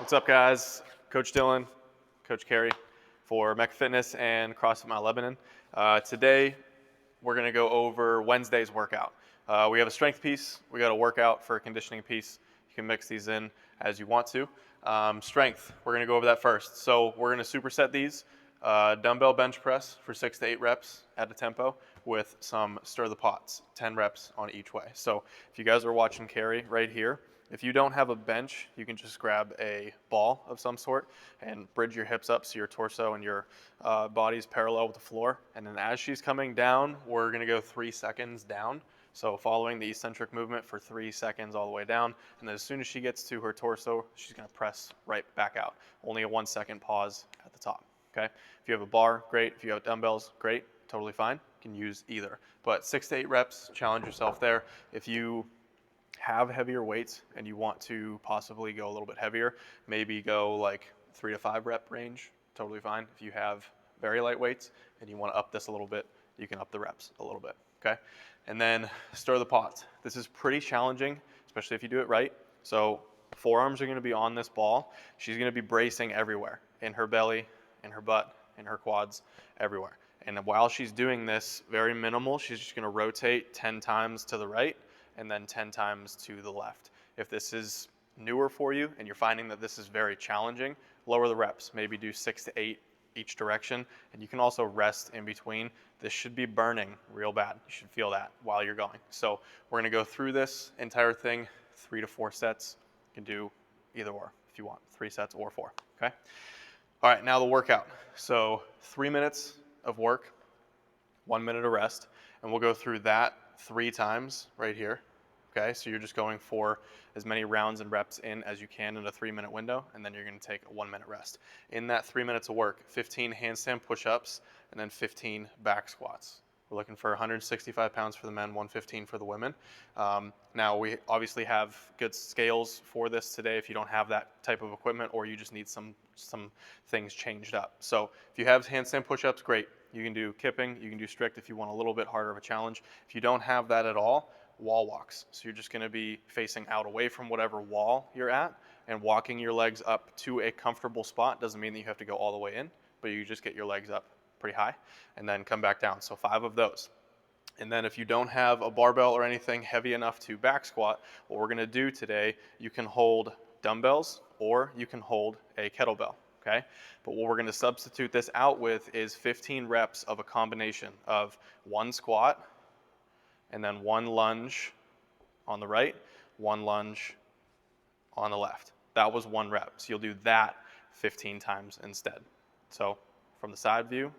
What's up, guys? Coach Dylan, Coach Carey for Mecca Fitness and CrossFit Mount Lebanon. Today, we're going to go over Wednesday's workout. We have a strength piece, we got a workout for a conditioning piece. You can mix these in as you want to. Strength, we're going to go over that first. So we're going to superset these. Dumbbell bench press for 6 to 8 reps at a tempo with some stir the pots, 10 reps on each way. So if you guys are watching Carey right here, if you don't have a bench, you can just grab a ball of some sort and bridge your hips up so your torso and your body's parallel with the floor. And then as she's coming down, we're going to go 3 seconds down. So following the eccentric movement for 3 seconds all the way down. And then as soon as she gets to her torso, she's going to press right back out. Only a 1 second pause at the top. Okay. If you have a bar, great. If you have dumbbells, great. Totally fine. You can use either. But 6 to 8 reps, challenge yourself there. If you have heavier weights and you want to possibly go a little bit heavier, maybe go like 3 to 5 rep range, totally fine. If you have very light weights and you want to up this a little bit, you can up the reps a little bit, okay? And then stir the pots. This is pretty challenging, especially if you do it right. So forearms are going to be on this ball. She's going to be bracing everywhere, in her belly, in her butt, in her quads, everywhere. And while she's doing this, very minimal, she's just going to rotate 10 times to the right and then 10 times to the left. If this is newer for you and you're finding that this is very challenging, lower the reps. Maybe do 6 to 8 each direction, and you can also rest in between. This should be burning real bad. You should feel that while you're going. So we're gonna go through this entire thing, 3 to 4 sets. You can do either or if you want, 3 sets or 4, okay? All right, now the workout. So 3 minutes of work, 1 minute of rest, and we'll go through that 3 times right here. Okay, so you're just going for as many rounds and reps in as you can in a 3-minute window, and then you're going to take a 1-minute rest. In that 3 minutes of work, 15 handstand push-ups, and then 15 back squats. We're looking for 165 pounds for the men, 115 for the women. Now, we obviously have good scales for this today if you don't have that type of equipment or you just need some things changed up. So if you have handstand push-ups, great. You can do kipping, you can do strict if you want a little bit harder of a challenge. If you don't have that at all, wall walks. So you're just going to be facing out away from whatever wall you're at and walking your legs up to a comfortable spot. Doesn't mean that you have to go all the way in, but you just get your legs up pretty high and then come back down. So 5 of those. And then if you don't have a barbell or anything heavy enough to back squat, what we're going to do today, you can hold dumbbells or you can hold a kettlebell. Okay? But what we're going to substitute this out with is 15 reps of a combination of 1 squat, and then 1 lunge on the right, 1 lunge on the left. That was 1 rep. So you'll do that 15 times instead. So from the side view,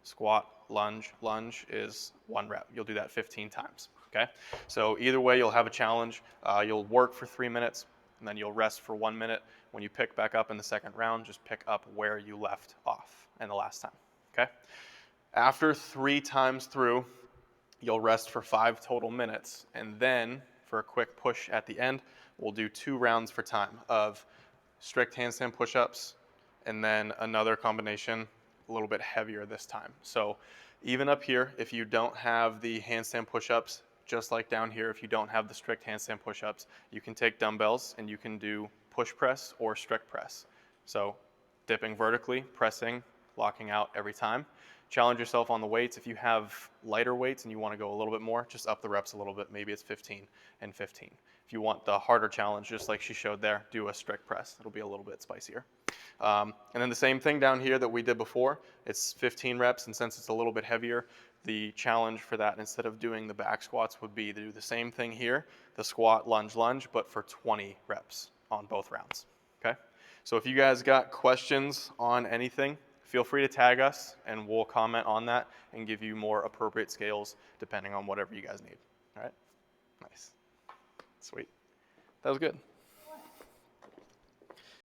squat, lunge, lunge is 1 rep. You'll do that 15 times, okay? So either way, you'll have a challenge. You'll work for 3 minutes, and then you'll rest for 1 minute. When you pick back up in the second round, just pick up where you left off in the last time, okay? After 3 times through, you'll rest for 5 total minutes, and then for a quick push at the end, we'll do 2 rounds for time of strict handstand push-ups and then another combination a little bit heavier this time. So even up here, if you don't have the handstand push-ups, just like down here, if you don't have the strict handstand push-ups, you can take dumbbells and you can do push press or strict press. So dipping vertically, pressing, locking out every time. Challenge yourself on the weights. If you have lighter weights and you want to go a little bit more, just up the reps a little bit. Maybe it's 15 and 15. If you want the harder challenge, just like she showed there, do a strict press. It'll be a little bit spicier. And then the same thing down here that we did before. It's 15 reps, and since it's a little bit heavier, the challenge for that, instead of doing the back squats, would be to do the same thing here, the squat, lunge, lunge, but for 20 reps on both rounds. Okay? So if you guys got questions on anything, feel free to tag us and we'll comment on that and give you more appropriate scales depending on whatever you guys need. All right? Nice. Sweet. That was good.